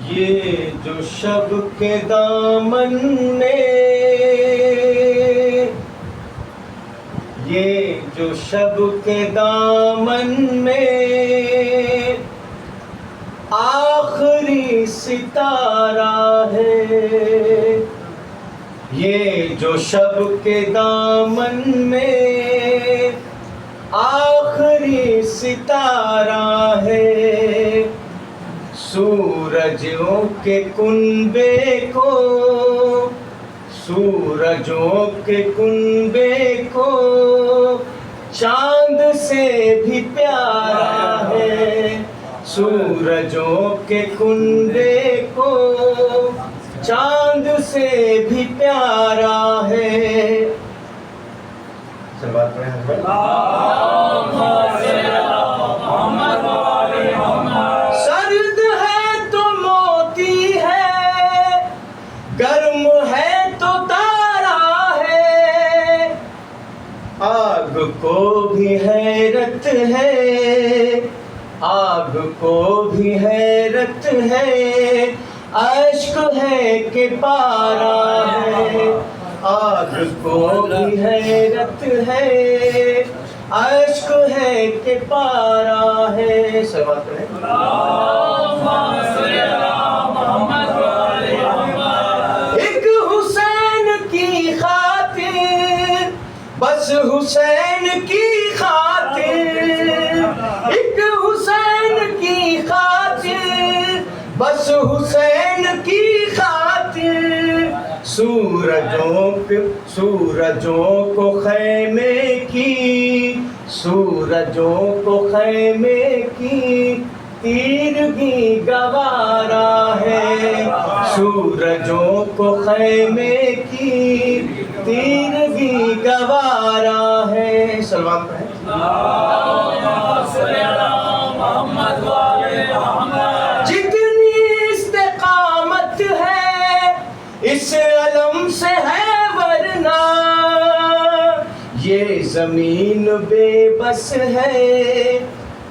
یہ جو شب کے دامن میں، یہ جو شب کے دامن میں آخری ستارہ ہے، یہ جو شب کے دامن میں آخری ستارہ ہے، سورجوں کے کنبے کو، سورجوں کے کنبے کو چاند سے بھی پیارا ہے، سورجوں کے کنبے کو چاند سے بھی پیارا ہے۔ سلوات پڑھیں حضرت۔ سرد ہے تو موتی ہے، گرم ہے تو تارا ہے، آگ کو بھی حیرت ہے، آگ کو بھی حیرت ہے، اشک ہے کہ پارا ہے، آگ کو بھی حیرت ہے، اشک ہے کہ پارا ہے۔ سلوات پڑھیں۔ ایک حسین کی خاطر، بس حسین کی خاطر، ایک حسین کی خاطر، بس حسین کی خاطر، سورجوں کو خیمے کی، سورجوں کو خیمے کی تیرگی گوارا ہے، سورجوں کو خیمے کی تیرگی گوارا ہے۔ سلوات پڑھیں۔ جتنی استقامت ہے اس علم سے ہے، ورنہ یہ زمین بے بس ہے،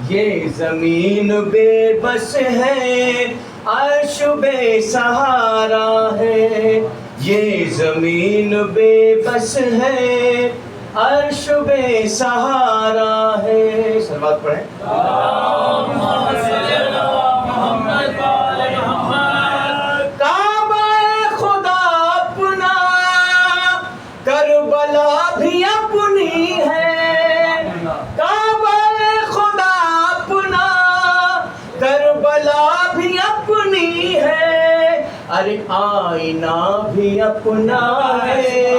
یہ زمین بے بس ہے، عرش بے سہارا ہے، یہ زمین بے بس ہے، عرش بے سہارا ہے۔ سلوات پڑھیں۔ کعبہ خدا اپنا، کربلا بھی اپنی ہے، کعبہ خدا اپنا، کربلا بھی اپنی ہے، ارے آئینہ بھی اپنا ہے،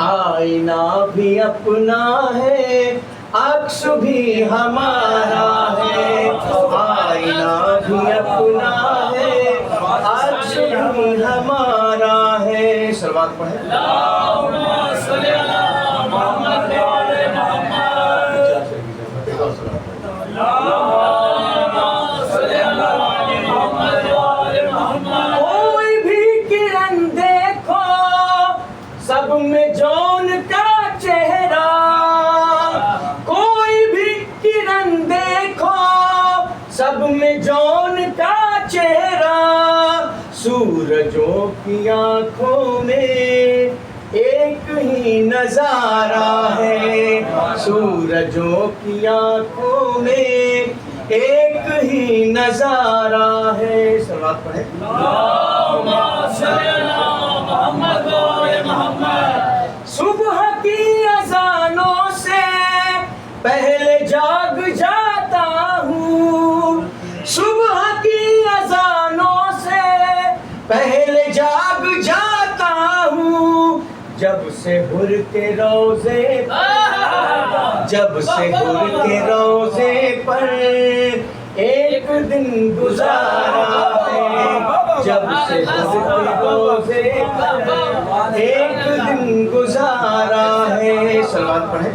آئینہ بھی اپنا ہے، عکس بھی ہمارا ہے، آئینہ بھی اپنا ہے، عکس بھی ہمارا ہے۔ سلوات پڑھیں۔ کوئی بھی کرن دیکھو سب میں جون کا چہرہ، کوئی بھی کرن دیکھو سب میں جون کا چہرہ، سورجوں کی آنکھوں میں ایک ہی نظارہ ہے، سورجوں کی آنکھوں میں ایک ہی نظارہ ہے۔ سلوات پڑھیں۔ صبح کی اذانوں سے پہلے جاگ جاتا ہوں، صبح کی اذانوں سے پہلے جاگ جاتا ہوں، جب سے حر کے روزے پر، جب سے حر کے روزے پر ایک دن گزارا ہے، جب سے حر کے روزے پر ایک دن گزارا ہے۔ سلوات پڑھیں۔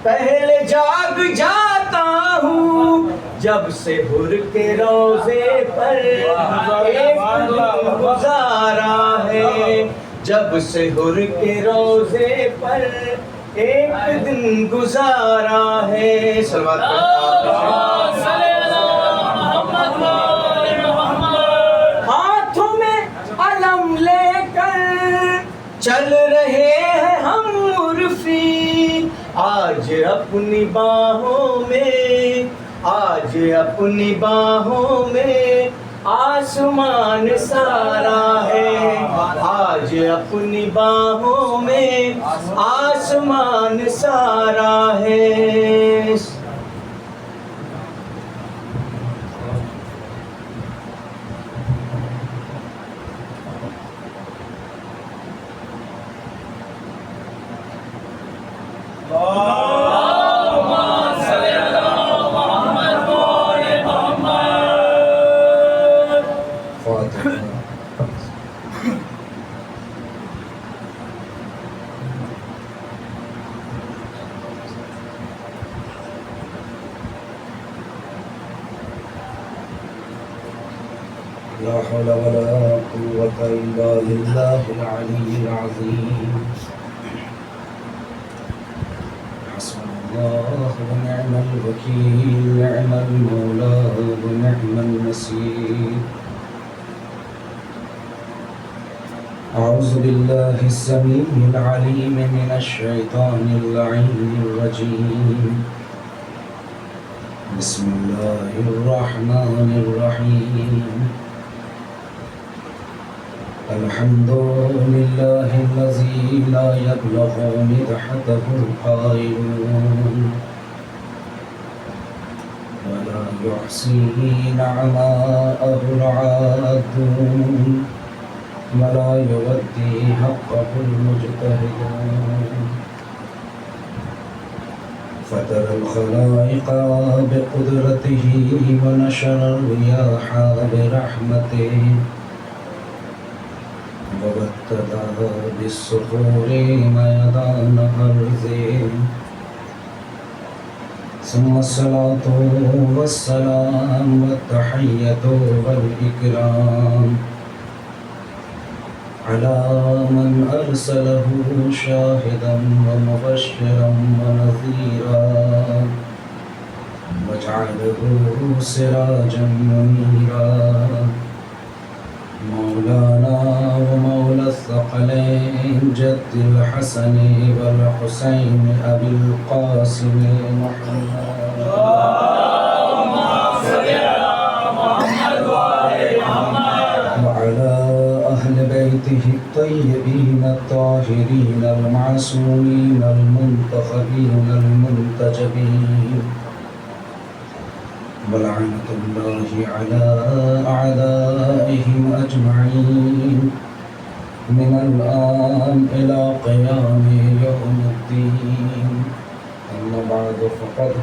پہلے جاگ جاتا ہوں جب سے حر کے روزے پر ایک دن گزارا ہے، جب سے حر کے روزے پر ایک دن گزارا ہے۔ ہاتھوں میں علم لے کر چل رہے ہیں ہم عرفی، آج اپنی باہوں میں، آج اپنی باہوں میں آسمان سارا ہے، آج اپنی باہوں میں آسمان سارا ہے۔ لا حول ولا قوة إلا بالله العلي العظيم حسبنا الله ونعم الوكيل نعم المولى ونعم النصير أعوذ بالله السميع العليم من الشيطان اللعين الرجيم بسم الله الرحمن الرحيم الحمد لله الذي لا يبلغ مدحته القائلون ولا يحصي نعماءه العادون ولا يودي حقه المجتهدون فتر الخلائق بقدرته ونشر الرياح برحمته وابتدأ بالصخور ميدان أرضه ثم الصلاة والسلام والتحية والإكرام على من أرسله شاهدا ومبشرا ونذيرا وجعله سراجا منيرا مولانا ومولى الثقلين جد الحسن والحسين أبي القاسم محمد وعلى أهل بيته الطيبين الطاهرين المعصومين المنتخبين المنتجبين ولعنة الله على أعدائهم أجمعين من الآن إلى قيام يوم الدين أما بعد فقد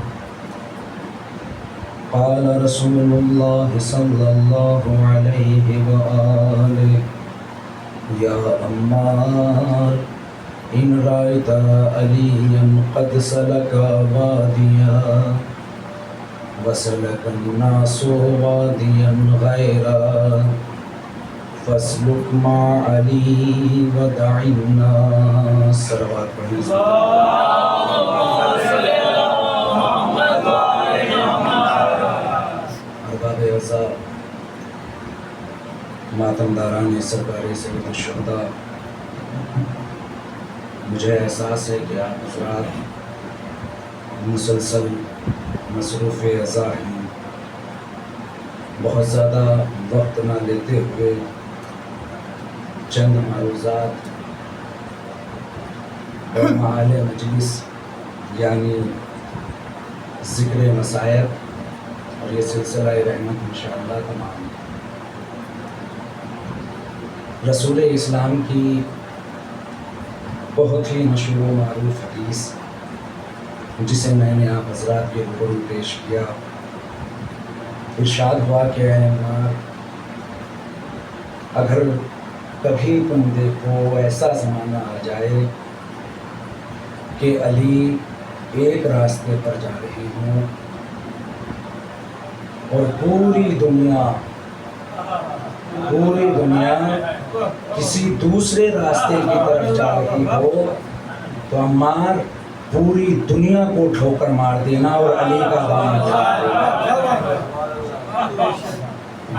قال رسول الله صلى الله عليه وآله يا أمار إن رأيت عليا قد سلك واديا وسلك الناس واديا غيرا فاسلك مع علي ودع الناس صلوات ارباب اعزاز ماتمداران سرکاری سید الشہداء، مجھے احساس ہے کہ آپ حضرات مسلسل مصروف اعضاء ہیں، بہت زیادہ وقت نہ لیتے ہوئے چند معروضات اور معال مجلس یعنی ذکر مسائب اور یہ سلسلہ رحمت انشاءاللہ تمام رسول اسلام کی بہت ہی مشہور و معروف حدیث جسے میں نے آپ حضرات کے روبرو پیش کیا، ارشاد ہوا کہ اے عمار، اگر کبھی تم دیکھو ایسا زمانہ آ جائے کہ علی ایک راستے پر جا رہی ہوں اور پوری دنیا کسی دوسرے راستے کی طرف جا رہی ہو تو عمار پوری دنیا کو ٹھوکر مار دینا اور علی کا غلام بنا دینا۔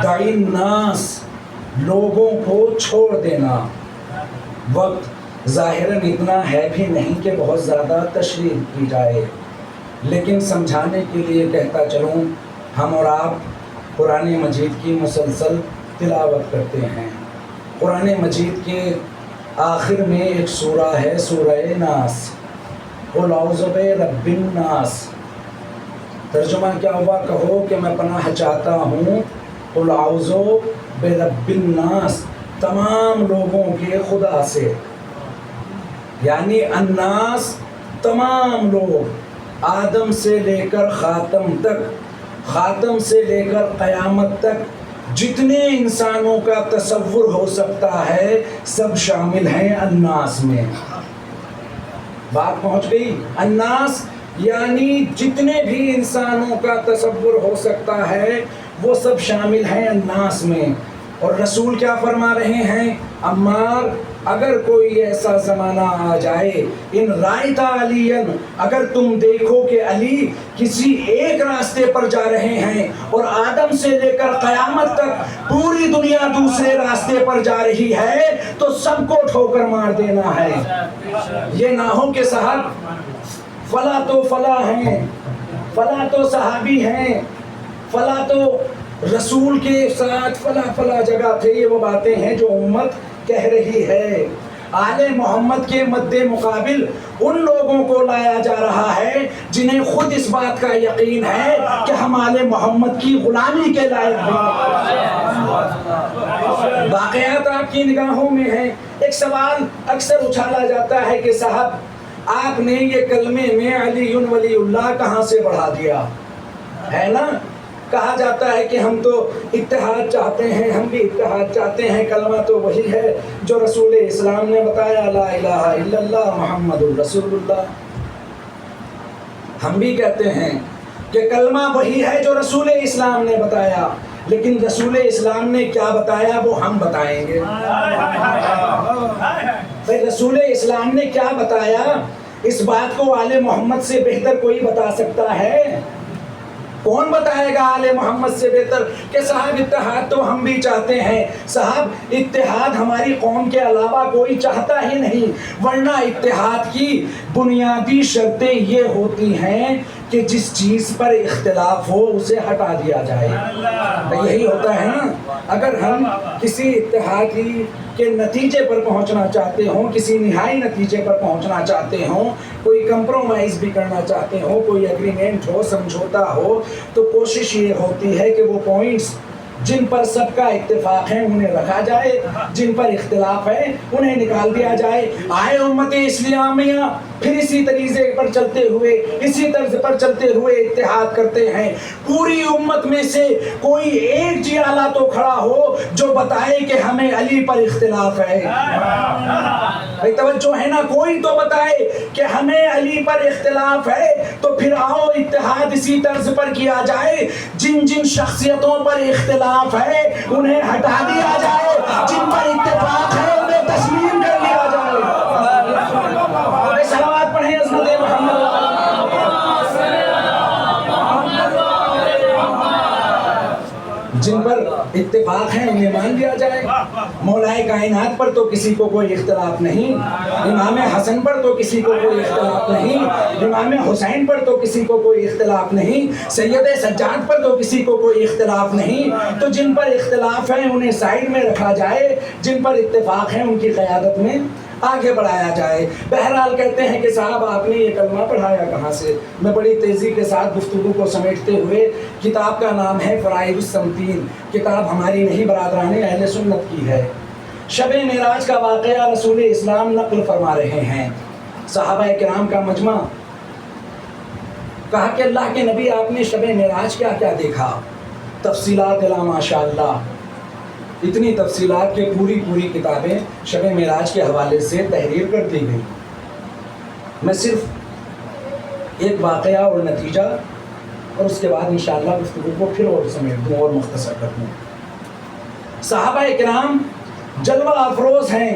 دعی الناس، لوگوں کو چھوڑ دینا۔ وقت ظاہراً اتنا ہے بھی نہیں کہ بہت زیادہ تشریح کی جائے، لیکن سمجھانے کے لیے کہتا چلوں، ہم اور آپ قرآن مجید کی مسلسل تلاوت کرتے ہیں۔ قرآن مجید کے آخر میں ایک سورہ ہے، سورہ ناس، قل اعوذ برب الناس۔ ترجمہ کیا ہوا؟ کہو کہ میں پناہ چاہتا ہوں قل اعوذ برب الناس، تمام لوگوں کے خدا سے، یعنی الناس تمام لوگ، آدم سے لے کر خاتم تک، خاتم سے لے کر قیامت تک جتنے انسانوں کا تصور ہو سکتا ہے سب شامل ہیں الناس میں۔ بات پہنچ گئی؟ الناس یعنی جتنے بھی انسانوں کا تصور ہو سکتا ہے وہ سب شامل ہیں الناس میں۔ اور رسول کیا فرما رہے ہیں؟ عمار، اگر کوئی ایسا زمانہ آ جائے، ان رائتا علین، اگر تم دیکھو کہ علی کسی ایک راستے پر جا رہے ہیں اور آدم سے لے کر قیامت تک پوری دنیا دوسرے راستے پر جا رہی ہے تو سب کو ٹھوکر مار دینا ہے۔ یہ نہ ہو کہ صاحب فلاں تو فلاں ہیں، فلاں تو صحابی ہیں، فلاں تو رسول کے ساتھ فلاں جگہ تھے، یہ وہ باتیں ہیں جو امت کہہ رہی ہے۔ آل محمد کے مد مقابل ان لوگوں کو لایا جا رہا ہے جنہیں خود اس بات کا یقین ہے کہ ہم آل محمد کی غلامی کے لائق ہیں۔ واقعات آپ کی نگاہوں میں ہیں۔ ایک سوال اکثر اچھالا جاتا ہے کہ صاحب آپ نے یہ کلمے میں علی ولی اللہ کہاں سے بڑھا دیا ہے نا؟ کہا جاتا ہے کہ ہم تو اتحاد چاہتے ہیں، ہم بھی اتحاد چاہتے ہیں، کلمہ تو وہی ہے جو رسول اسلام نے بتایا، لا الہ الا اللہ محمد الرسول اللہ۔ ہم بھی کہتے ہیں کہ کلمہ وہی ہے جو رسول اسلام نے بتایا، لیکن رسول اسلام نے کیا بتایا وہ ہم بتائیں گے۔ رسول اسلام نے کیا بتایا اس بات کو آل محمد سے بہتر کوئی بتا سکتا ہے؟ کون بتائے گا آل محمد سے بہتر کہ صاحب اتحاد تو ہم بھی چاہتے ہیں؟ صاحب اتحاد ہماری قوم کے علاوہ کوئی چاہتا ہی نہیں، ورنہ اتحاد کی بنیادی شرطیں یہ ہوتی ہیں کہ جس چیز پر اختلاف ہو اسے ہٹا دیا جائے۔ یہی ہوتا ہے نا، اگر ہم کسی اتحادی کے نتیجے پر پہنچنا چاہتے ہوں، کسی نہائی نتیجے پر پہنچنا چاہتے ہوں، کوئی کمپرومائز بھی کرنا چاہتے ہوں، کوئی ایگریمنٹ ہو، سمجھوتا ہو، تو کوشش یہ ہوتی ہے کہ وہ پوائنٹس جن پر سب کا اتفاق ہے انہیں رکھا جائے، جن پر اختلاف ہے انہیں نکال دیا جائے۔ آئے امت اسلامیہ پھر اسی طریقے پر چلتے ہوئے، اسی طرز پر چلتے ہوئے اتحاد کرتے ہیں۔ پوری امت میں سے کوئی ایک جیالہ تو کھڑا ہو جو بتائے کہ ہمیں علی پر اختلاف ہے۔ بھائی توجہ ہے نا، کوئی تو بتائے کہ ہمیں علی پر اختلاف ہے، تو پھر آؤ اتحاد اسی طرز پر کیا جائے، جن جن شخصیتوں پر اختلاف ہے انہیں ہٹا دیا جائے، جن پر اتفاق ہے انہیں تسلیم کر لیا جائے۔ صلوات پڑھیں عظمت محمد۔ جن پر اتفاق ہے انہیں مان لیا جائے۔ مولائے کائنات پر تو کسی کو کوئی اختلاف نہیں، امام حسن پر تو کسی کو کوئی اختلاف نہیں، امام حسین پر تو کسی کو کوئی اختلاف نہیں، سید سجاد پر تو کسی کو کوئی اختلاف نہیں۔ تو جن پر اختلاف ہے انہیں سائڈ میں رکھا جائے، جن پر اتفاق ہے ان کی قیادت میں آگے بڑھایا جائے۔ بہرحال کہتے ہیں کہ صاحب آپ نے یہ کلمہ پڑھایا کہاں سے؟ میں بڑی تیزی کے ساتھ گفتگو کو سمیٹتے ہوئے، کتاب کا نام ہے فرائض الصمتین، کتاب ہماری نہیں برادران اہل سنت کی ہے۔ شب معراج کا واقعہ رسول اسلام نقل فرما رہے ہیں، صحابہ کرام کا مجمع۔ کہا کہ اللہ کے نبی آپ نے شب معراج کیا کیا دیکھا؟ تفصیلات الا ماشاء اللہ، اتنی تفصیلات کہ پوری کتابیں شب معراج کے حوالے سے تحریر کر دی گئی۔ میں صرف ایک واقعہ اور نتیجہ، اور اس کے بعد انشاءاللہ گفتگو کو پھر اور سمیٹ دوں اور مختصر کر دوں۔ صحابہ کرام جلوہ افروز ہیں،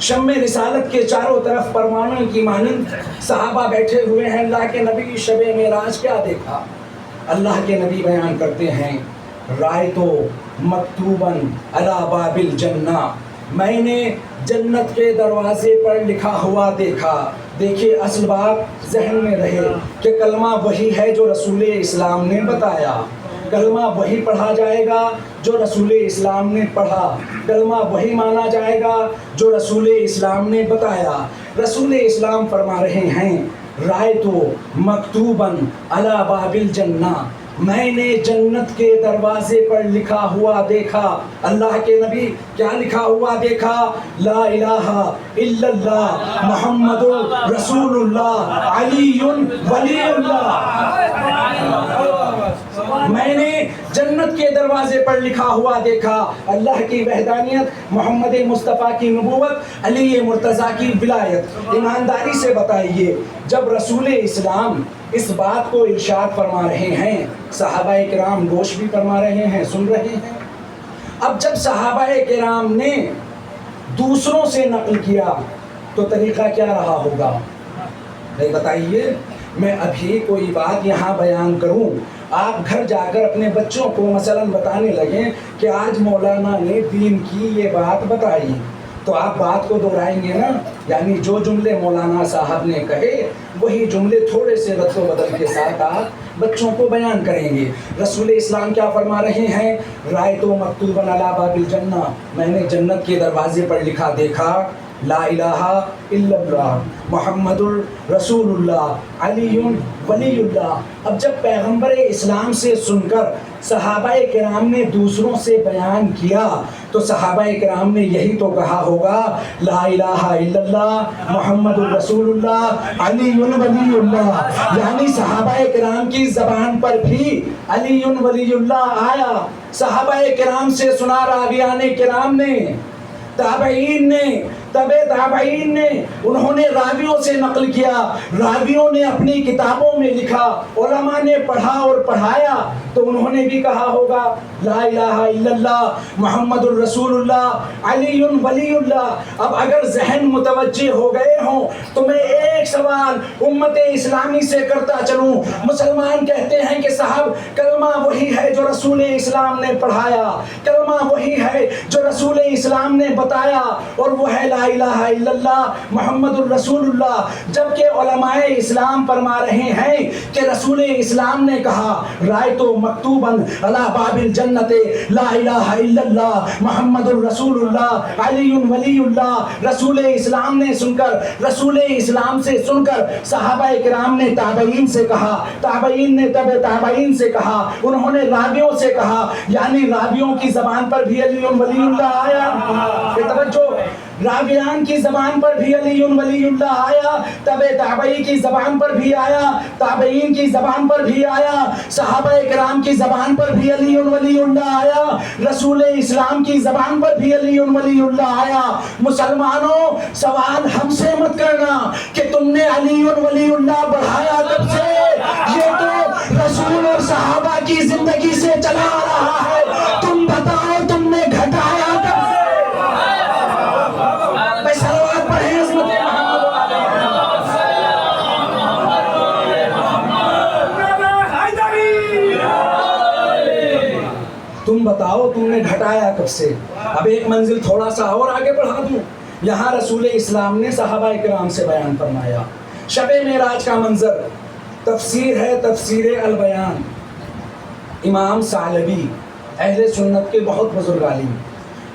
شمع رسالت کے چاروں طرف پروانوں کی مانند صحابہ بیٹھے ہوئے ہیں۔ اللہ کے نبی شب معراج کیا دیکھا؟ اللہ کے نبی بیان کرتے ہیں، رائے تو مکتوباً علی باب الجنہ، میں نے جنت کے دروازے پر لکھا ہوا دیکھا۔ دیکھیے اصل بات ذہن میں رہے کہ کلمہ وہی ہے جو رسول اسلام نے بتایا، کلمہ وہی پڑھا جائے گا جو رسول اسلام نے پڑھا، کلمہ وہی مانا جائے گا جو رسول اسلام نے بتایا۔ رسول اسلام فرما رہے ہیں، رائے تو مکتوباً علی باب الجنہ، میں نے جنت کے دروازے پر لکھا ہوا دیکھا۔ اللہ کے نبی کیا لکھا ہوا دیکھا؟ لا الہ الا اللہ محمد رسول اللہ علی ولی اللہ۔ میں نے جنت کے دروازے پر لکھا ہوا دیکھا، اللہ کی وحدانیت، محمد مصطفیٰ کی نبوت، علی مرتضیٰ کی ولایت۔ ایمانداری سے بتائیے، جب رسول اسلام اس بات کو ارشاد فرما رہے ہیں، صحابہ کرام گوش بھی فرما رہے ہیں، سن رہے ہیں۔ اب جب صحابہ کرام نے دوسروں سے نقل کیا تو طریقہ کیا رہا ہوگا؟ نہیں بتائیے، میں ابھی کوئی بات یہاں بیان کروں، آپ گھر جا کر اپنے بچوں کو مثلاً بتانے لگیں کہ آج مولانا نے دین کی یہ بات بتائی، تو آپ بات کو دہرائیں گے نا، یعنی جو جملے مولانا صاحب نے کہے وہی جملے تھوڑے سے رد و بدل کے ساتھ آپ بچوں کو بیان کریں گے۔ رسول اسلام کیا فرما رہے ہیں؟ رائے تو مکتوباً علی باب الجنہ، میں نے جنت کے دروازے پر لکھا دیکھا، لا الہ الا اللہ محمد رسول اللہ علی ولی اللہ۔ اب جب پیغمبر اسلام سے سن کر صحابہ کرام نے دوسروں سے بیان کیا تو صحابہ کرام نے یہی تو کہا ہوگا، لا الہ الا اللہ محمد رسول اللہ علی ولی اللہ۔ یعنی صحابہ کرام کی زبان پر بھی علی ولی اللہ آیا، صحابہ کرام سے سنا راویان کرام نے، تابعین نے، تبع تابعین نے، انہوں نے راویوں سے نقل کیا، راویوں نے اپنی کتابوں میں لکھا، علماء نے پڑھا اور پڑھایا تو انہوں نے بھی کہا ہوگا، لا الہ الا اللہ محمد الرسول اللہ علی ولی اللہ۔ اب اگر ذہن متوجہ ہو گئے ہوں تو میں ایک سوال امت اسلامی سے کرتا چلوں۔ مسلمان کہتے ہیں کہ صاحب کلمہ وہی ہے جو رسول اسلام نے پڑھایا، کلمہ وہی ہے جو رسول اسلام نے بتایا، اور وہ ہے لا الہ الا اللہ محمد الرسول اللہ۔ جبکہ علماء اسلام فرما رہے ہیں کہ رسول اسلام نے کہا، رائے تو مکتوباً علی باب الجنت لا الہ الا اللہ محمد الرسول اللہ علی ولی اللہ۔ رسول اسلام نے سن کر، رسول اسلام سے سن کر صحابہ کرام نے تابعین سے کہا، تابعین نے تبع تابعین سے کہا، انہوں نے راویوں سے کہا، یعنی راویوں کی زبان پر بھی علی ولی اللہ آیا۔ توجہ، راویان کی زبان پر بھی علی ولی اللہ آیا، تبع تابعی کی زبان پر بھی آیا، تابعین کی زبان پر بھی آیا، صحابہ کرام کی زبان پر بھی علی ولی اللہ آیا، رسول اسلام کی زبان پر بھی علی ولی اللہ آیا۔ مسلمانوں، سوال ہم سے مت کرنا کہ تم نے علی ولی اللہ بڑھایا کب سے، یہ تو رسول اور صحابہ کی زندگی سے چلا آ رہا ہے، تم بتاؤ تم نے گھٹایا کب سے؟ تم بتاؤ تم نے گھٹایا کب سے؟ اب ایک منزل تھوڑا سا اور آگے بڑھا دوں، یہاں رسول اسلام نے صحابہ کرام سے بیان فرمایا، شب معراج کا منظر، تفسیر ہے تفسیر البیان، امام ثعلبی اہل سنت کے بہت بزرگ عالم،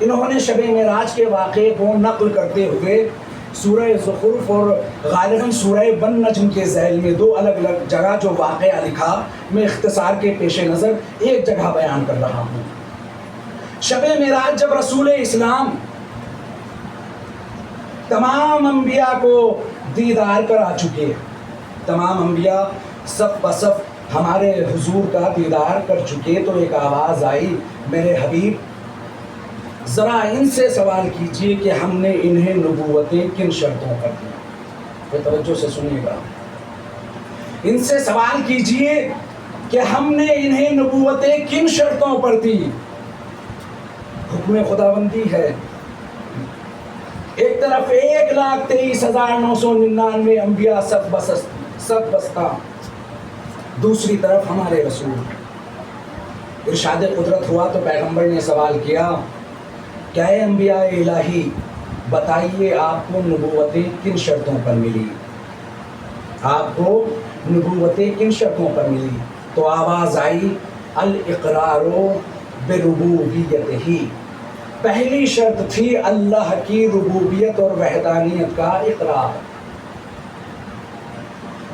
انہوں نے شب معراج کے واقعے کو نقل کرتے ہوئے سورہ زخرف اور غالباً سورہ بن نجم کے ذیل میں دو الگ الگ جگہ جو واقعہ لکھا، میں اختصار کے پیش نظر ایک جگہ بیان کر رہا ہوں۔ شب معراج جب رسول اسلام تمام انبیاء کو دیدار کرا چکے، تمام انبیاء صف بصف ہمارے حضور کا دیدار کر چکے، تو ایک آواز آئی، میرے حبیب ذرا ان سے سوال کیجئے کہ ہم نے انہیں نبوتیں کن شرطوں پر دی۔ توجہ سے سنیے گا، ان سے سوال کیجئے کہ ہم نے انہیں نبوتیں کن شرطوں پر دی؟ حکم خداوندی ہے، ایک طرف 1,23,999 انبیاء سب بستہ، دوسری طرف ہمارے رسول۔ ارشاد قدرت ہوا تو پیغمبر نے سوال کیا کہ اے انبیاء الہی بتائیے آپ کو نبوتیں کن شرطوں پر ملی؟ آپ کو نبوتیں کن شرطوں پر ملی؟ تو آواز آئی الاقرار بربوبیتہ، پہلی شرط تھی اللہ کی ربوبیت اور وحدانیت کا اقرار۔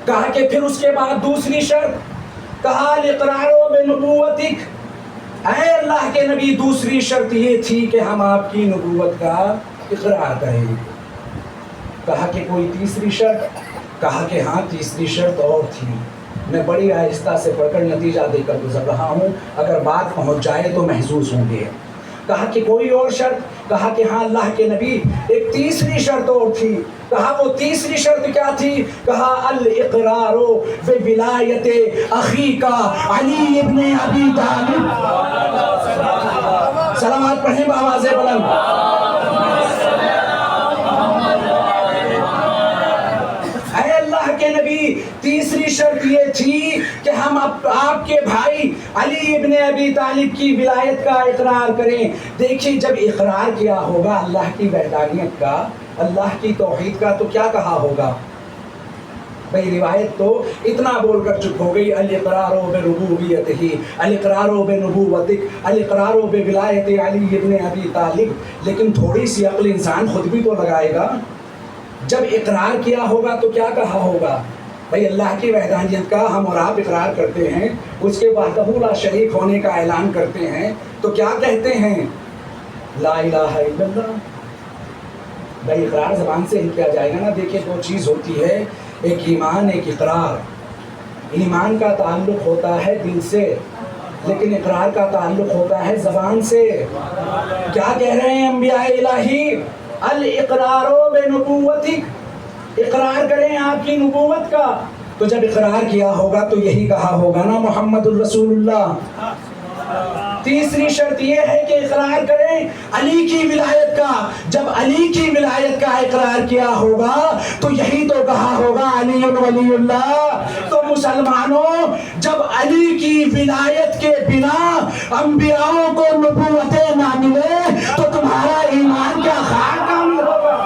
کہا کہ پھر اس کے بعد دوسری شرط، کہا الاقرار بنبوتک، اے اللہ کے نبی دوسری شرط یہ تھی کہ ہم آپ کی نبوت کا اقرار کریں گے۔ کہا کہ کوئی تیسری شرط؟ کہا کہ ہاں تیسری شرط اور تھی، میں بڑی آہستہ سے پڑھ کر نتیجہ دے کر گزر رہا ہوں، اگر بات پہنچ جائے تو محظوظ ہوں گے۔ کہا کہ کوئی اور شرط؟ کہا کہ ہاں اللہ کے نبی ایک تیسری شرط اور تھی۔ کہا وہ تیسری شرط کیا تھی؟ کہا الاقرار بولایت اخیک علی ابن ابی طالب۔ سلامات پڑھیں بآواز بلند۔ اے اللہ کے نبی تیسری شرط یہ تھی کہ ہم آپ کے بھائی علی ابن ابی طالب کی ولایت کا اقرار کریں۔ دیکھیں جب اقرار کیا ہوگا اللہ کی وحدانیت کا، اللہ کی توحید کا، تو کیا کہا ہوگا؟ بھئی روایت تو اتنا بول کر چپ ہو گئی، الاقرار بربوبیتہ، الاقرار بنبوتک، الاقرار بولایت علی ابن ابی طالب، لیکن تھوڑی سی عقل انسان خود بھی تو لگائے گا۔ جب اقرار کیا ہوگا تو کیا کہا ہوگا؟ بھئی اللہ کی وحدانیت کا ہم اور آپ اقرار کرتے ہیں، اس کے وحدہ لا شریک ہونے کا اعلان کرتے ہیں، تو کیا کہتے ہیں؟ لا الہ الا اللہ۔ بھئی اقرار زبان سے ہی کیا جائے گا نا۔ دیکھیں دو چیز ہوتی ہے، ایک ایمان ایک اقرار۔ ایمان کا تعلق ہوتا ہے دل سے، لیکن اقرار کا تعلق ہوتا ہے زبان سے۔ کیا کہہ رہے ہیں انبیاء الہی؟ الاقرار بنبوتک، اقرار کریں آپ کی نبوت کا۔ تو جب اقرار کیا ہوگا تو یہی کہا ہوگا نا محمد الرسول اللہ۔ تیسری شرط یہ ہے کہ اقرار کریں علی کی ولایت کا۔ جب علی کی ولایت کا اقرار کیا ہوگا تو یہی تو کہا ہوگا علی ولی اللہ۔ تو مسلمانوں جب علی کی ولایت کے بنا انبیاءوں کو نبوتیں نہ ملے تو تمہارا ایمان کیا خاک کا نہیں ہوگا؟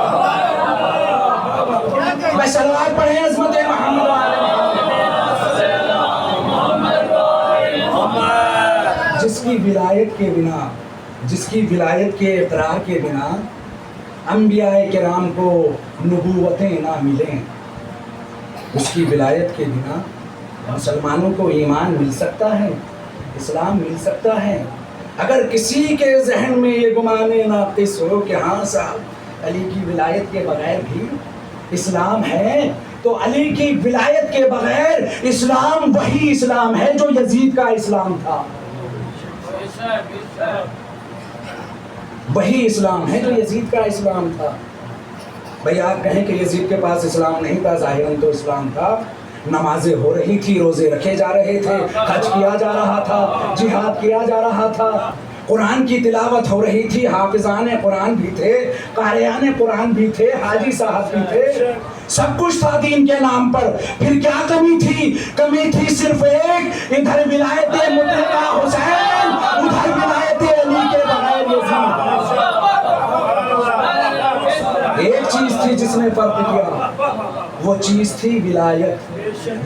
میں صلوات پڑھیں عظمت محمد جس کی ولایت کے بنا، جس کی ولایت کے اقرار کے بنا انبیاء کرام کو نبوتیں نہ ملیں، اس کی ولایت کے بنا مسلمانوں کو ایمان مل سکتا ہے، اسلام مل سکتا ہے؟ اگر کسی کے ذہن میں یہ گمان ناقص ہو کہ ہاں صاحب علی کی ولایت کے بغیر بھی اسلام ہے، تو علی کی ولایت کے بغیر اسلام وہی اسلام ہے جو یزید کا اسلام تھا، وہی اسلام ہے جو یزید کا اسلام تھا۔ بھئی آپ کہیں کہ یزید کے پاس اسلام نہیں تھا، ظاہراً تو اسلام تھا، نمازیں ہو رہی تھی، روزے رکھے جا رہے تھے، حج کیا جا رہا تھا، جہاد کیا جا رہا تھا، قرآن کی تلاوت ہو رہی تھی، حافظان قرآن بھی تھے، قاریان قرآن بھی تھے، حاجی صاحب بھی تھے، سب کچھ تھا دین کے نام پر۔ پھر کیا کمی تھی؟ کمی تھی صرف ایک، ادھر ولایت مطلقہ حسین، ادھر ولایت علی کے بغیر یزید۔ ایک چیز تھی جس نے فرق کیا، وہ چیز تھی ولایت،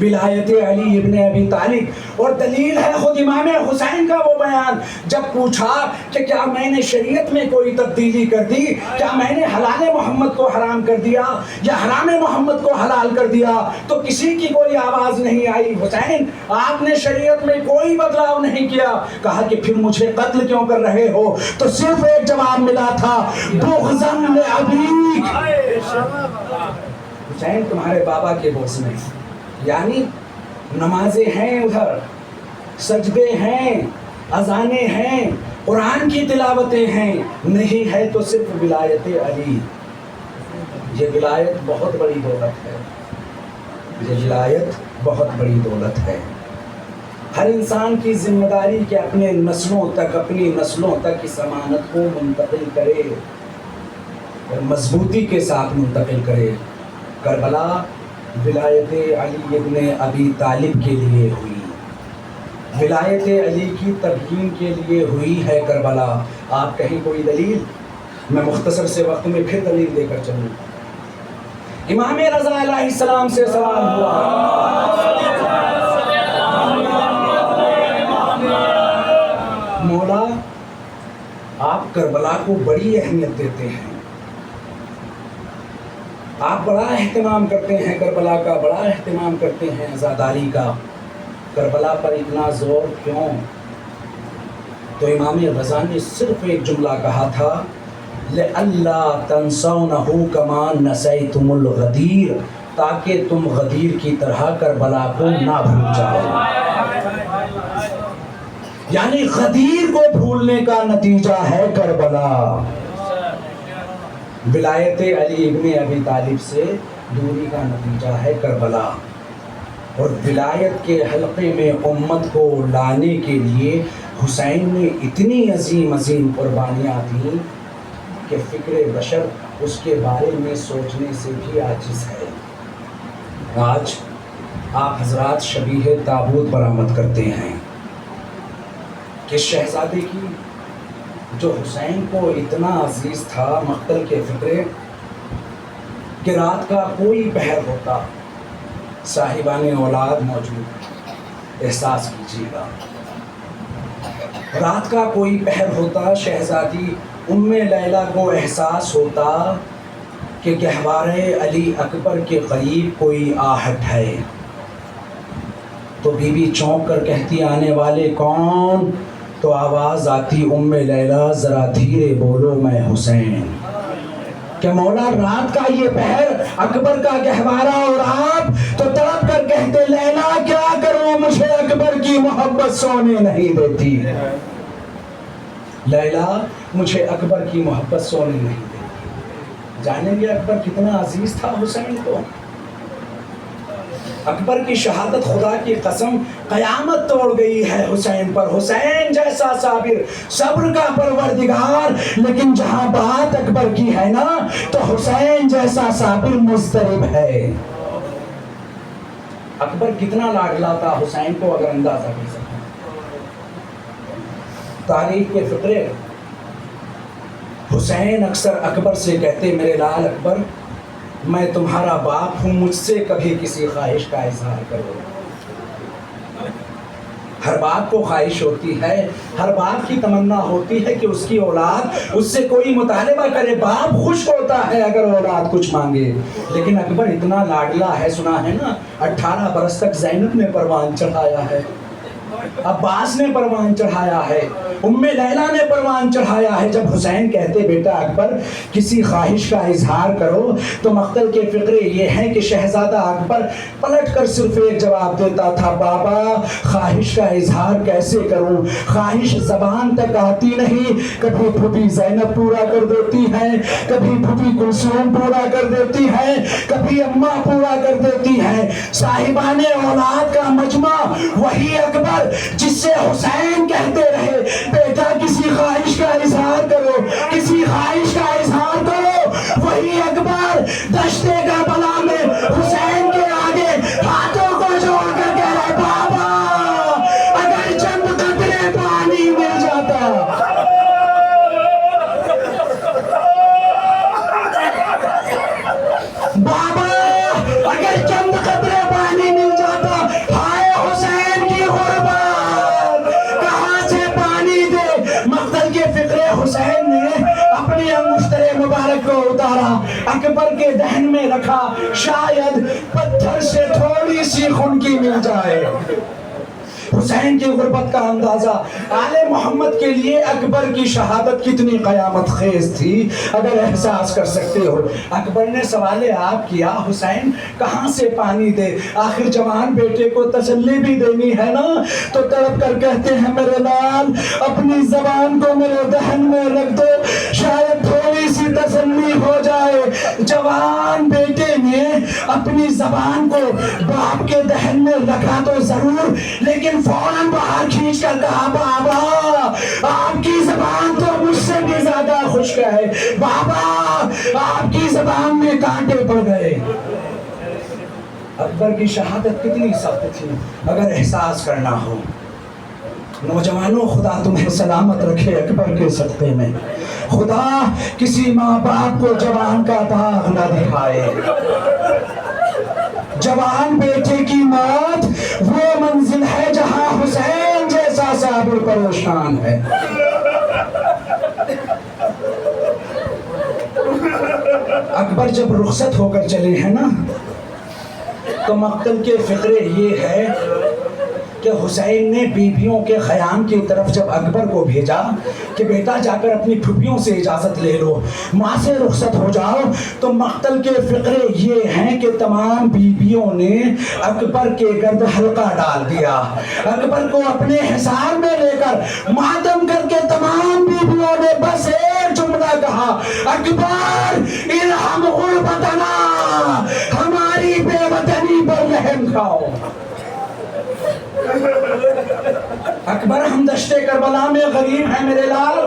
ولایت علی ابن ابی طالب۔ اور دلیل ہے خود امام حسین کا وہ بیان، جب پوچھا کہ کیا میں نے شریعت میں کوئی تبدیلی کر دی، کیا میں نے حلال محمد کو حرام کر دیا یا حرام محمد کو حلال کر دیا، تو کسی کی کوئی آواز نہیں آئی، حسین آپ نے شریعت میں کوئی بدلاؤ نہیں کیا۔ کہا کہ پھر مجھے قتل کیوں کر رہے ہو؟ تو صرف ایک جواب ملا تھا، بغضاً لأبیک، حسین تمہارے بابا کے بغض میں۔ یعنی نمازیں ہیں، ادھر سجدے ہیں، اذانیں ہیں، قرآن کی تلاوتیں ہیں، نہیں ہے تو صرف ولایت علی۔ یہ ولایت بہت بڑی دولت ہے، یہ ولایت بہت بڑی دولت ہے۔ ہر انسان کی ذمہ داری کہ اپنے اپنی نسلوں تک اس امانت کو منتقل کرے اور مضبوطی کے ساتھ منتقل کرے۔ کربلا ولایت علی ابن ابی طالب کے لیے ہوئی، ولایت علی کی تبیین کے لیے ہوئی ہے کربلا۔ آپ کہیں کوئی دلیل؟ میں مختصر سے وقت میں پھر دلیل دے کر چلوں۔ امام رضا علیہ السلام سے سوال ہوا، مولا آپ کربلا کو بڑی اہمیت دیتے ہیں، آپ بڑا اہتمام کرتے ہیں، کربلا کا بڑا اہتمام کرتے ہیں، عزاداری کا، کربلا پر اتنا زور کیوں؟ تو امام رضا نے صرف ایک جملہ کہا تھا، لِأَلَّا تَنْسَوْنَهُ كَمَا نَسَيْتُمُ الْغَدِيرَ، تاکہ تم غدیر کی طرح کربلا کو نہ بھول جاؤ۔ یعنی غدیر کو بھولنے کا نتیجہ ہے کربلا۔ ولایت علی ابن ابی طالب سے دوری کا نتیجہ ہے کربلا، اور ولایت کے حلقے میں امت کو لانے کے لیے حسین نے اتنی عظیم عظیم قربانیاں دیں کہ فکر بشر اس کے بارے میں سوچنے سے بھی عاجز ہے۔ آج آپ حضرات شبیہ تابوت برآمد کرتے ہیں کہ شہزادے کی جو حسین کو اتنا عزیز تھا مقتل کے فکرے کہ رات کا کوئی پہر ہوتا، صاحبان اولاد موجود، احساس کیجیے گا، رات کا کوئی پہر ہوتا، شہزادی ام لیلہ کو احساس ہوتا کہ گہوارے علی اکبر کے قریب کوئی آہٹ ہے، تو بی بی چونک کر کہتی آنے والے کون؟ تو آواز آتی ام لیلہ ذرا دھیرے بولو میں حسین۔ کہ مولا رات کا یہ پہر، اکبر کا گہوارہ، اور آپ تو تڑپ کر کہتے لیلا کیا کروں مجھے اکبر کی محبت سونے نہیں دیتی، لیلا مجھے اکبر کی محبت سونے نہیں دیتی۔ جانیں گے اکبر کتنا عزیز تھا حسین کو؟ اکبر کی شہادت خدا کی قسم قیامت توڑ گئی ہے حسین پر۔ حسین جیسا صابر، صبر کا پروردگار، لیکن جہاں بات اکبر کی ہے نا تو حسین جیسا صابر مضطرب ہے۔ اکبر کتنا لاڈلا تھا حسین کو اگر اندازہ کر سکتے۔ تاریخ کے فقرے حسین اکثر اکبر سے کہتے میرے لال اکبر میں تمہارا باپ ہوں، مجھ سے کبھی کسی خواہش کا اظہار کرو۔ ہر باپ کو خواہش ہوتی ہے، ہر باپ کی تمنا ہوتی ہے کہ اس کی اولاد اس سے کوئی مطالبہ کرے، باپ خوش ہوتا ہے اگر اولاد کچھ مانگے، لیکن اکبر اتنا لاڈلا ہے، سنا ہے نا 18 برس تک زینب نے پروان چڑھایا ہے، عباس نے پروان چڑھایا ہے، ام لیلہ نے پروان چڑھایا ہے۔ جب حسین کہتے بیٹا اکبر کسی خواہش کا اظہار کرو تو مقتل کے فقرے یہ ہیں کہ شہزادہ اکبر پلٹ کر صرف ایک جواب دیتا تھا، بابا خواہش کا اظہار کیسے کروں، خواہش زبان تک آتی نہیں، کبھی پھوپھی زینب پورا کر دیتی ہے، کبھی پھوپھی کلثوم پورا کر دیتی ہے، کبھی اماں پورا کر دیتی ہے۔ صاحبان اولاد کا مجمع وہی اکبر جس سے حسین کہتے رہے بیٹا کسی خواہش کا اظہار کرو، کسی خواہش کا اظہار کرو، وہی اکبر دشت کربلا میں حسین کے آگے ہاتھوں کو جوڑ کر کہہ رہے بابا اگر چند قطرے پانی مل جاتا، بابا اگر چند قطرے پانی مل جاتا، ہائے حسین کی غربت کہاں سے پانی دے۔ مقتل کے فقرے حسین نے اپنی انگشتر مبارک کو اتارا، اکبر کے دہن میں رکھا، شاید پتھر سے تھوڑی سی خنکی مل جائے۔ حسین کی غربت کا اندازہ، آل محمد کے لیے اکبر کی شہادت کتنی قیامت خیز تھی اگر احساس کر سکتے ہو۔ اکبر نے سوال آپ کیا حسین کہاں سے پانی دے، آخر جوان بیٹے کو تسلی بھی دینی ہے نا، تو تڑپ کر کہتے ہیں میرے لال اپنی زبان کو میرے دہن میں رکھ دو، شاید تھوڑی سی تسلی ہو جائے۔ جوان بیٹے نے اپنی زبان کو باپ کے دہن میں رکھا تو ضرور، لیکن فوراً باہر کھینچ کر کہا بابا آپ کی زبان تو مجھ سے بھی زیادہ خشک ہے، بابا آپ کی زبان میں کانٹے پڑ گئے۔ اکبر کی شہادت کتنی سخت تھی اگر احساس کرنا ہو۔ نوجوانوں خدا تمہیں سلامت رکھے اکبر کے صدقے میں، خدا کسی ماں باپ کو جوان کا داغ نہ دکھائے۔ جوان بیٹے کی موت وہ منزل ہے جہاں حسین جیسا صابر پریشان ہے۔ اکبر جب رخصت ہو کر چلے ہیں نا تو مقتل کے فقرے یہ ہے کہ حسین نے بیویوں کے خیام کی طرف جب اکبر کو بھیجا کہ بیٹا جا کر اپنی پھوپھیوں سے اجازت لے لو، ماں سے رخصت ہو جاؤ، تو مقتل کے فقرے یہ ہیں کہ تمام بیویوں نے اکبر کے گرد حلقہ ڈال دیا۔ اکبر کو اپنے حصار میں لے کر ماتم کر کے تمام بیویوں نے بس ایک جملہ کہا، اکبر ارحم غربتنا، ہماری بے وطنی پر رحم کھاؤ۔ اکبر ہم دشت کربلا میں غریب ہیں میرے لال،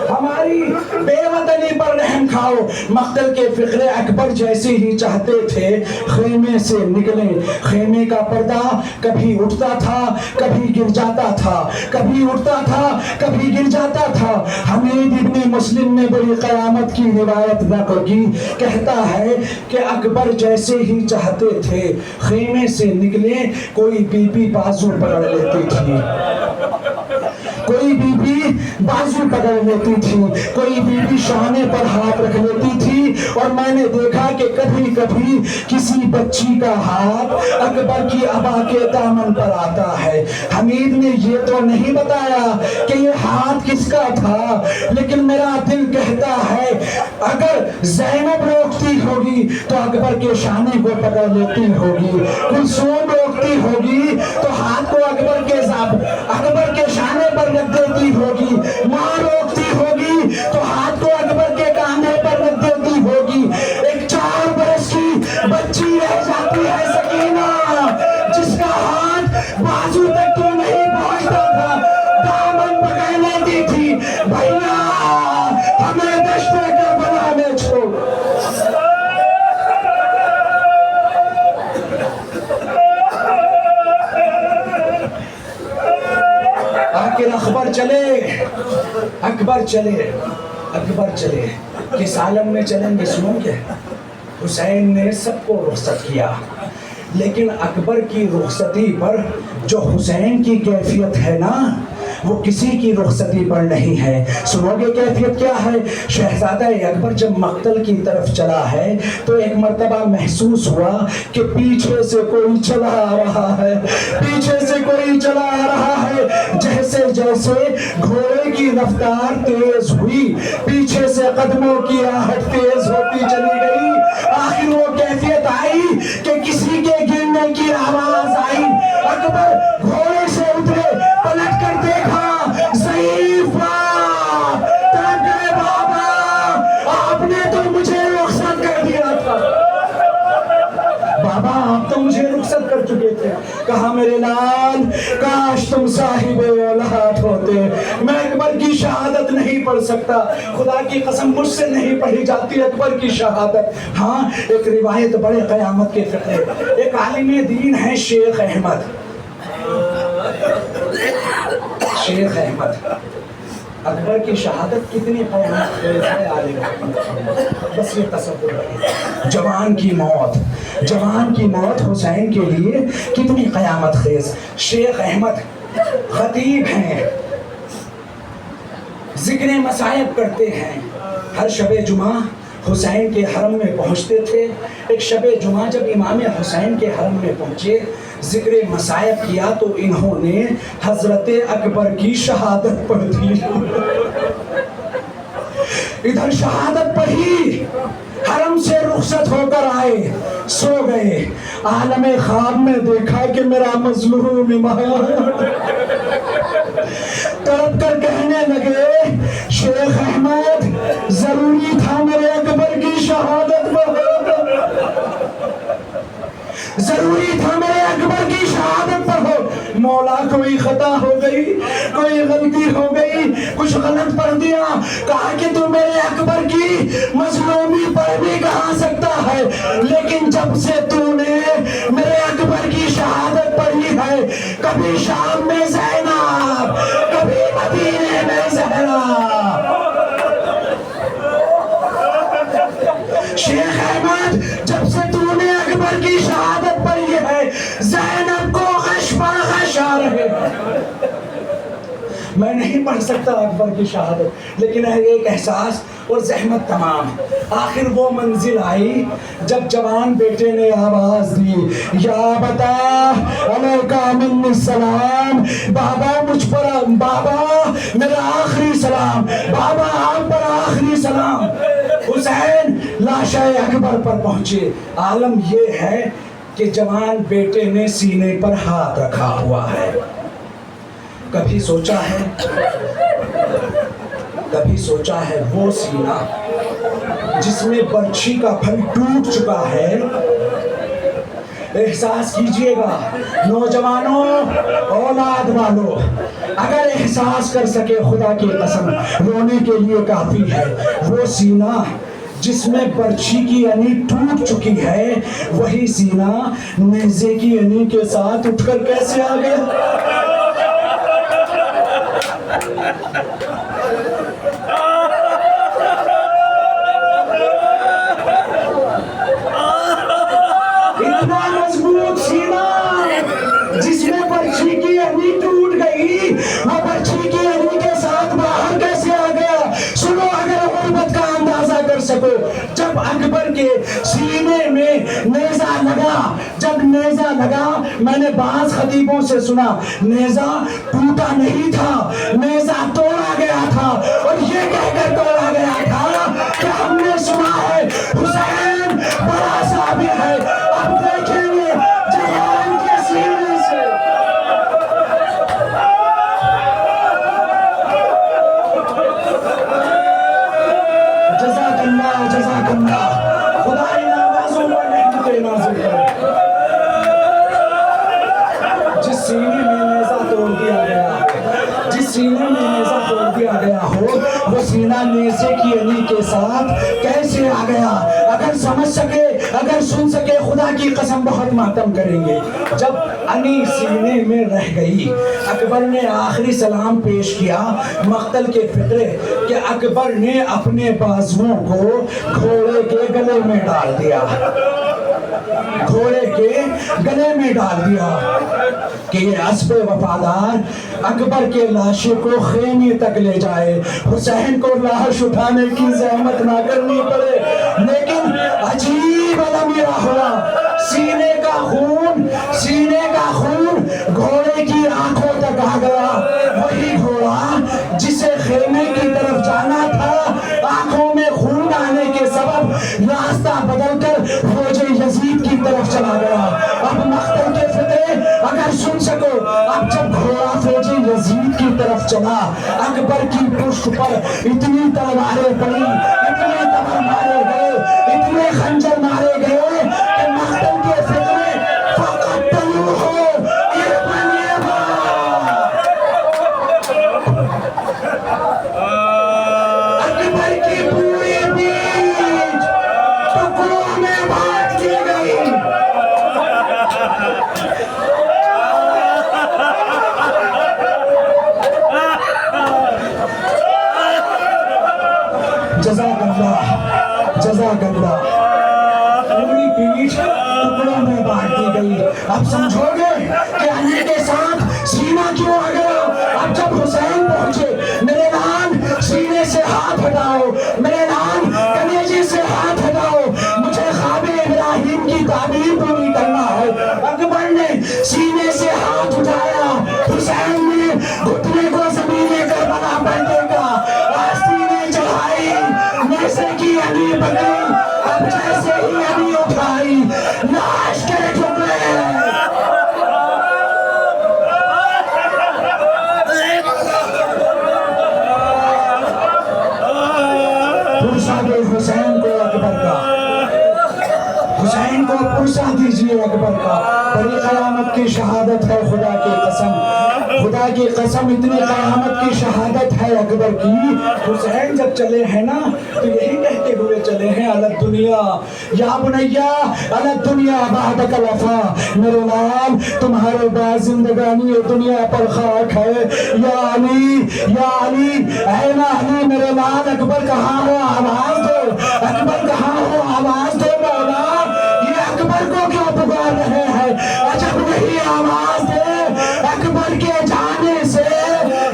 ہماری بے وطنی پر رحم کھاؤ۔ مقتل کے فقرے اکبر جیسے ہی چاہتے تھے خیمے سے نکلیں، خیمے کا پردہ کبھی اٹھتا تھا کبھی گر جاتا تھا، کبھی اٹھتا تھا کبھی گر جاتا تھا۔ حمید ابن مسلم نے بڑی قیامت کی روایت نقل کی، کہتا ہے کہ اکبر جیسے ہی چاہتے تھے خیمے سے نکلیں، کوئی بی بی بازو پکڑ لیتی تھی، کوئی بی بی بازو پکڑ لیتی تھی، کوئی بی بی شانے پر ہاتھ رکھ لیتی تھی، اور میں نے دیکھا کہ کبھی کبھی کسی بچی کا ہاتھ اکبر کی ابا کے دامن پر آتا ہے۔ حمید نے یہ تو نہیں بتایا کہ یہ ہاتھ کس کا تھا، لیکن میرا دل کہتا ہے اگر زینب روکتی ہوگی تو اکبر کے شانے کو پکڑ لیتی ہوگی، کلثوم روکتی ہوگی تو ہاتھ کو اکبر کے شانے پر رکھ دیتی ہوگی، ماں روکتی ہوگی تو ہاتھ کو اکبر کے کاندھے پر رکھ دیتی ہوگی۔ ایک 4 برس کی بچی رہ جاتی ہے سکینہ، جس کا ہاتھ بازو تک تو نہیں پہنچتا تھا، دامن پکڑ لیتی تھی، بھیا ہمیں دشت کربلا میں چھوڑ۔ آخر اکبر چلے کس عالم میں چلیں گے سنو گے؟ حسین نے سب کو رخصت کیا، لیکن اکبر کی رخصتی پر جو حسین کی کیفیت ہے نا وہ کسی کی رخصتی پر نہیں ہے۔ سنو گے کیفیت کیا ہے؟ شہزادہ اکبر جب مقتل کی طرف چلا ہے تو ایک مرتبہ محسوس ہوا کہ پیچھے سے کوئی چلا آ رہا ہے، پیچھے سے کوئی چلا آ رہا ہے۔ جیسے جیسے گھوڑے کی رفتار تیز ہوئی، پیچھے سے قدموں کی آہٹ تیز ہوتی چلی گئی، آخر وہ کیفیت آئی کہ کسی کے گرنے کی آواز آئی۔ اکبر گھوڑے سے اترے، پلٹ کر دیکھا، ضعیف باپ، تاکہ بابا آپ نے تو مجھے رخصت کر دیا تھا، بابا آپ تو مجھے رخصت کر چکے تھے۔ کہا میرے لال کاش تم صاحب اولاد ہوتے، میں اکبر کی شہادت نہیں پڑھ سکتا، خدا کی قسم مجھ سے نہیں پڑھی جاتی اکبر کی شہادت۔ ہاں ایک روایت بڑے قیامت کے فقرے، ایک عالم دین ہے شیخ احمد اکبر کی شہادت کتنی قیامت خیز ہے عالم، بس یہ تصور رہے۔ جوان کی موت حسین کے لیے کتنی قیامت خیز۔ شیخ احمد خطیب ہیں، ذکر مصائب کرتے ہیں، ہر شب جمعہ حسین کے حرم میں پہنچتے تھے۔ ایک شب جمعہ جب امام حسین کے حرم میں پہنچے، ذکر مصائب کیا تو انہوں نے حضرت اکبر کی شہادت پڑھ دی۔ ادھر شہادت پڑھی، حرم سے رخصت ہو کر آئے، سو گئے، عالم خواب میں دیکھا کہ میرا مظلوم امام، تڑپ کر کہنے لگے شیخ احمد ضروری تھا میرے کوئی خطا ہو گئی، کوئی غلطی ہو گئی، کچھ غلط پڑھ دیا، کہا کہ تو میرے اکبر کی مظلومی پر بھی کہا سکتا ہے، لیکن جب سے تو نے میرے اکبر کی شہادت پڑھی ہے، کبھی شام میں زینب، کبھی مدینے میں زہرا، شیخ احمد جب سے تو نے اکبر کی شہادت پڑھی ہے، زینب کو غش پر غش آ رہے ہیں۔ میں نہیں پڑھ سکتا اکبر کی شہادت، لیکن ایک احساس اور زحمت تمام۔ آخر وہ منزل آئی جب جوان بیٹے نے آواز دی، یا بتا علیکہ من السلام، بابا مجھ پر، بابا میرا آخری سلام، بابا آپ پر آخری سلام۔ حسین لاشہ اکبر پر پہنچے۔ عالم یہ ہے کہ جوان بیٹے نے سینے پر ہاتھ رکھا ہوا ہے۔ کبھی سوچا ہے وہ سینہ جس میں برچھی کا پھل ٹوٹ چکا ہے؟ احساس کیجئے گا نوجوانوں، اولاد والو، اگر احساس کر سکے خدا کی قسم رونے کے لیے کافی ہے۔ وہ سینہ جس میں برچھی کی انی ٹوٹ چکی ہے، وہی سینہ نیزے کی انی کے ساتھ اٹھ کر کیسے آ گیا؟ اتنا مضبوط سینہ جس میں برچھی کی انی ٹوٹ گئی، وہ برچھی کی انی کے ساتھ باہر کیسے آ گیا؟ سنو اگر غربت کا اندازہ کر سکو، جب اکبر کے سینے میں نیزہ لگا، جب نیزہ لگا، میں نے بعض خطیبوں سے سنا نیزہ ٹوٹا نہیں تھا، نیزہ توڑا گیا تھا، اور یہ کہہ کر توڑا گیا تھا کہ ہم نے سنا ہے حسین بڑا صابر ہے۔ اب دیکھیں گے جوان کے سینے سے جزاک اللہ، جزاک اللہ، خدا ان آوازوں پر رحمتیں نازل کرے۔ جس سینے میں نیزہ توڑ دیا گیا، جس سینے میں نیزہ توڑ دیا گیا ہو، وہ سینہ نیزے کی انی کے ساتھ کیسے آ گیا؟ اگر سمجھ سکے، اگر سن سکے، خدا کی قسم بہت ماتم کریں گے۔ جب انی سینے میں رہ گئی، اکبر نے آخری سلام پیش کیا مقتل کے فقرے کہ اکبر نے اپنے بازوؤں کو گھوڑے کے گلے میں ڈال دیا، گھوڑے کے گلے میں ڈال دیا کہ یہ اسب وفادار اکبر کے لاشے کو خیمے تک لے جائے، حسین کو لاش اٹھانے کی زحمت نہ کرنی پڑے۔ لیکن عجیب علم یہ ہوا، سینے کا خون گھوڑے کی آنکھوں تک آ گیا۔ وہی گھوڑا جسے خیمے کی طرف جانا تھا، آنکھوں میں خون آنے کے سبب راستہ بدل کر فوج یزید کی طرف چلا گیا۔ اب مقتل کے فقرے اگر سن سکو، اب جب گھوڑا فوج یزید کی طرف چلا، اکبر کی پشت پر اتنی تلواریں پڑی، اتنے تبر مارے گئے، اتنے خنجر مارے گئے کہ مقتل کے فقرے فقط تلو ہو اکبر کی پوری بیج ٹکڑوں میں بانٹ دی گئی۔ جزاک اللہ، جزاک اللہ، پوری پیٹھ ٹکڑوں میں بانٹ دی گئی۔ اب سمجھو گے کہ علی کے ساتھ سینہ کیوں آ گیا؟ اب جب حسین پہنچے، میرے نان سینے سے ہاتھ ہٹاؤ، میرے نان کلیجے سے ہاتھ ہٹاؤ، مجھے خواب ابراہیم کی تعبیر پوری کرنا ہے۔ اکبر نے سینے سے ہاتھ اٹھایا، حسین نے گھٹنے کو زمین کربلا پر ٹیکا، آستینیں چڑھائی، نیزے کی انی پکڑی، اب جیسے ہی انی اٹھائی، لاش کے ٹکڑے پرسا دے حسین کو اکبر کا، حسین کو پرسا دیجئے اکبر کا، بڑی قیامت کی شہادت ہے خدا کی قسم۔ کی قسم اتنی قیامت کی شہادت ہے اکبر کی. حسین جب چلے ہیں نا تو یہی کہتے ہوئے چلے ہیں الگ دنیا یا بنیا الگ دنیا بعدک الوفا. میرے لال تمہارے بعد زندگانی دنیا پر خاک ہے. یا علی یا علی اے علی میرے لال اکبر کہاں ہو آواز دو. اکبر کہاں ہو آواز دو مولا. یہ اکبر کو کیوں پکار رہے ہیں؟ عجب نہیں آواز دے. اکبر کے جانے سے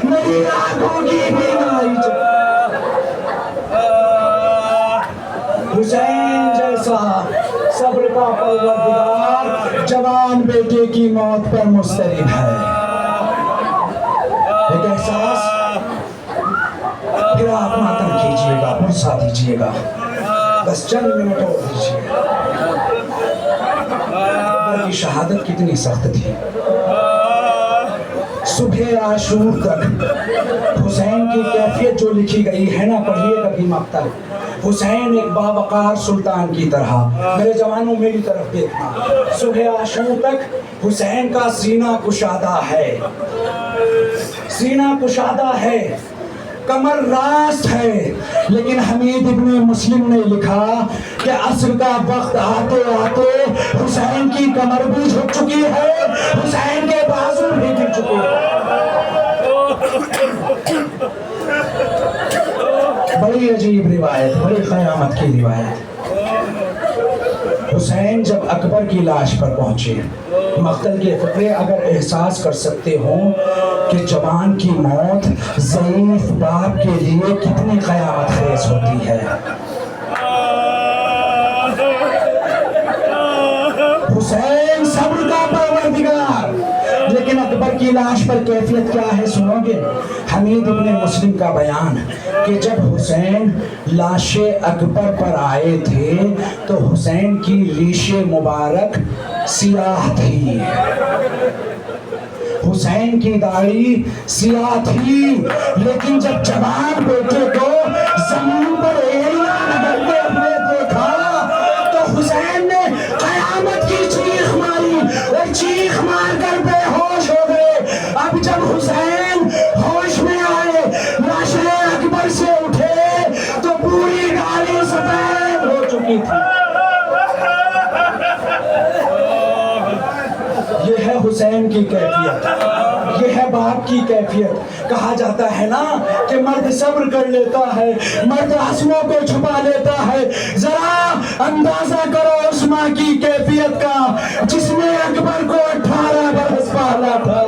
میری آنکھوں کی بینائی حسین جیسا صبر کا پروردگار جوان بیٹے کی موت پر مضطرب ہے. ایک احساس پھر آپ ماتم کیجئے گا پرسا دیجئے گا بس چند منٹ اور دیجئے. اکبر کی شہادت کتنی سخت تھی. صبح عاشور تک حسین کی کیفیت جو لکھی گئی ہے نا پڑھیے کبھی مقتل. حسین ایک باوقار سلطان کی طرح. میرے جوانوں میری طرف دیکھنا. صبح عاشور تک حسین کا سینہ کشادہ ہے. سینہ کشادہ ہے کمر راست ہے. لیکن حمید ابن مسلم نے لکھا کہ عصر کا وقت آتے آتے حسین کی کمر بھی جھک چکی ہے. حسین کے بازو بھی گر چکے ہیں. بڑی عجیب روایت بڑی قیامت کی روایت. حسین جب اکبر کی لاش پر پہنچے مقتل کے فقرے اگر احساس کر سکتے ہوں کہ جوان کی موت ضعیف باپ کے لیے کتنی قیامت خیز ہوتی ہے. حسین صبر کا پروردگار. لیکن اکبر کی لاش پر کیفیت کیا ہے سنو گے. حمید ابن مسلم کا بیان کہ جب حسین لاش اکبر پر آئے تھے تو حسین کی ریش مبارک سیاہ تھی. حسین کی داڑھی سیاہ تھی. لیکن جب جوان بیٹے کو زمین پر ایڑیاں رگڑتے ہوئے دیکھا تو حسین نے قیامت کی چیخ ماری اور چیخ مار کر بے ہوش ہو گئے. اب جب حسین ہوش میں آئے لاش اکبر سے اٹھے تو پوری داڑھی سفید ہو چکی تھی. یہ ہے حسین کی کیفیت. یہ ہے باپ کی کیفیت. کہا جاتا ہے نا کہ مرد صبر کر لیتا ہے مرد عصموں کو چھپا لیتا ہے. ذرا اندازہ کرو اس ماں کی کیفیت کا جس نے اکبر کو 18 برس پالا تھا.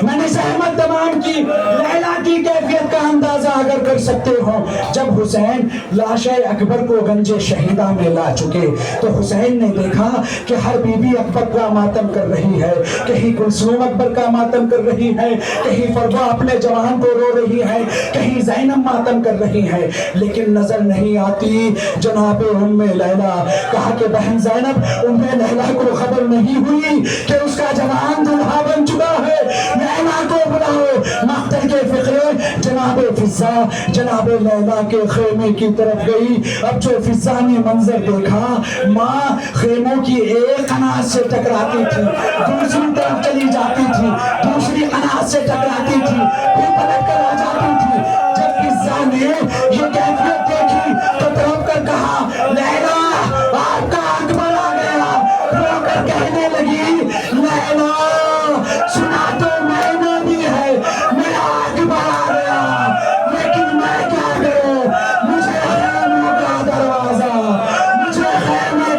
میں نے زحمت تمام کی. لیلا کی کیفیت کا اندازہ اگر کر سکتے ہو جب حسین لاش اکبر کو گنج شہیدہ میں لا چکے تو حسین نے دیکھا کہ ہر بی بی اکبر کا ماتم کر رہی ہے. کہیں کلثوم اکبر کا ماتم کر رہی ہے, کہیں فروا اپنے جوان کو رو رہی ہے, کہیں زینب ماتم کر رہی ہے. لیکن نظر نہیں آتی جناب ام لیلا. کہا کہ بہن زینب ام لیلا کو خبر نہیں ہوئی کہ اس کا جوان دلہا بن چکا ہے. لیلا کو بلاؤ. مقتل کے فقرے جناب فضا جناب لیلا کے خیمے کی طرف گئی. اب جو فضا نے منظر دیکھا ماں خیموں کی ایک قنات سے ٹکراتی تھی دوسری طرف چلی جاتی تھی, دوسری قنات سے ٹکراتی تھی پھر پلٹ کر آ جاتی تھی. جب فضا نے یہ کیفیت دیکھی تو تڑپ کر کہا لیلا آپ کا اکبر آ گیا. رو کر کہنے لگی لیلا سنا تو میں نے بھی ہے میرا اکبر آ گیا لیکن میں کیا کروں مجھے خیمے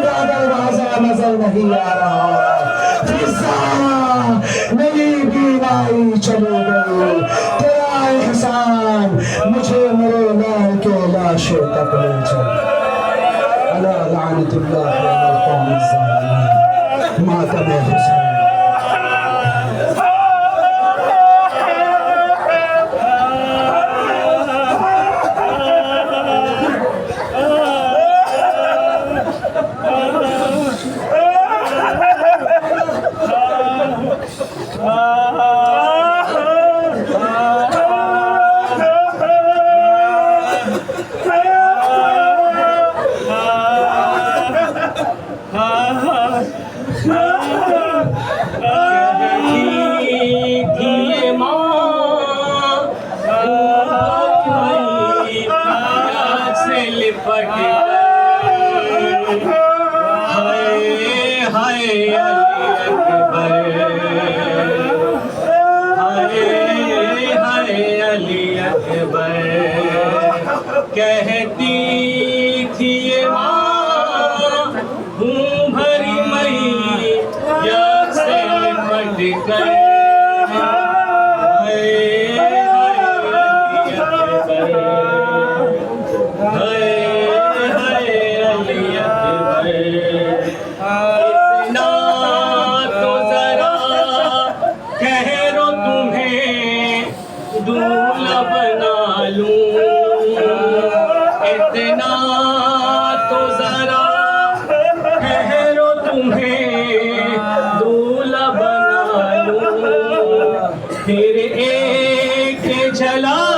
کا دروازہ نظر نہیں آ رہا. فضا میری بینائی چلی گئی. تیرا احسان مجھے میرے لال کے لاشے تک لے چل. الا لعنت اللہ علی القوم الظالمین. ماتم حسین. He دولہا بنا لوں اتنا تو ذرا ٹھہرو تمہیں دولہا بنا لوں پھر ایک جھلک